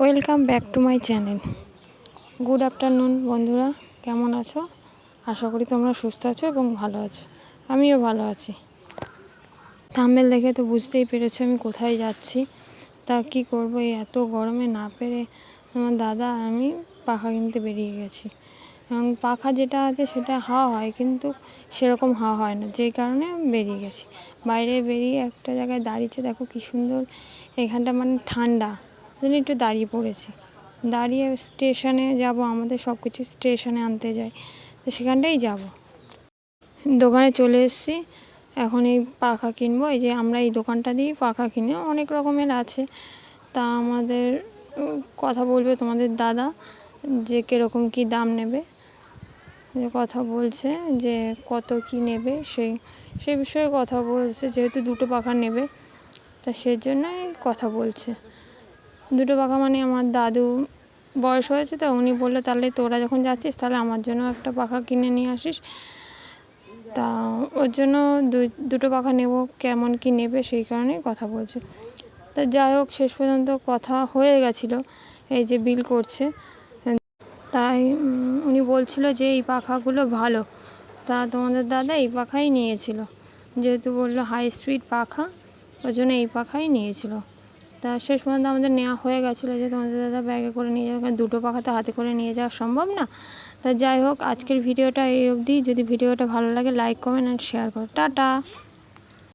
Welcome back to my channel. Good afternoon বন্ধুরা, কেমন আছো? আশা করি তোমরা সুস্থ আছো এবং ভালো আছো। আমিও ভালো আছি। থাম্বনেল দেখে তো বুঝতেই পেরেছো আমি কোথায় যাচ্ছি। তা কি করবো, এই এত গরমে না পেরে আমার দাদা আর আমি পাখা কিনতে বেরিয়ে গেছি। কারণ পাখা যেটা আছে সেটা হাওয়া হয়, কিন্তু সেরকম হাওয়া হয় না, যেই কারণে আমি বেরিয়ে গেছি। বাইরে বেরিয়ে একটা জায়গায় দাঁড়িয়েছে, দেখো কি সুন্দর এখানটা, মানে ঠান্ডা, জন্য একটু দাঁড়িয়ে পড়েছি। দাঁড়িয়ে স্টেশনে যাব, আমাদের সব কিছু স্টেশনে আনতে যাই, তো সেখানটাই যাব। দোকানে চলে এসেছি, এখন এই পাখা কিনবো। এই যে আমরা এই দোকানটা দিয়ে পাখা কিনে, অনেক রকমের আছে। তা আমাদের কথা বলবে তোমাদের দাদা যে কীরকম কী দাম নেবে, যে কথা বলছে যে কত কি নেবে, সেই বিষয়ে কথা বলছে। যেহেতু দুটো পাখা নেবে, তা সেজন্যই কথা বলছে। দুটো পাখা মানে আমার দাদু বয়স হয়েছে, তো উনি বললো তাহলে তোরা যখন যাচ্ছিস তাহলে আমার জন্য একটা পাখা কিনে নিয়ে আসিস। তা ওর জন্য দুটো পাখা নেব, কেমন কি নেবে সেই কারণেই কথা বলছে। তা যাই হোক, শেষ পর্যন্ত কথা হয়ে গেছিলো। এই যে বিল করছে, তাই উনি বলছিল যে এই পাখাগুলো ভালো। তা তোমাদের দাদা এই পাখাই নিয়েছিল, যেহেতু বললো হাই স্পিড পাখা, ওই জন্য এই পাখাই নিয়েছিল। তা শেষ পর্যন্ত আমাদের নেওয়া হয়ে গেছিলো, যে তোমাদের দাদা ব্যাগে করে নিয়ে যাবে, কারণ দুটো পাখা তো হাতে করে নিয়ে যাওয়া সম্ভব না। তা যাই হোক, আজকের ভিডিওটা এই অবধি। যদি ভিডিওটা ভালো লাগে লাইক কমেন্ট অ্যান্ড শেয়ার করো। টাটা।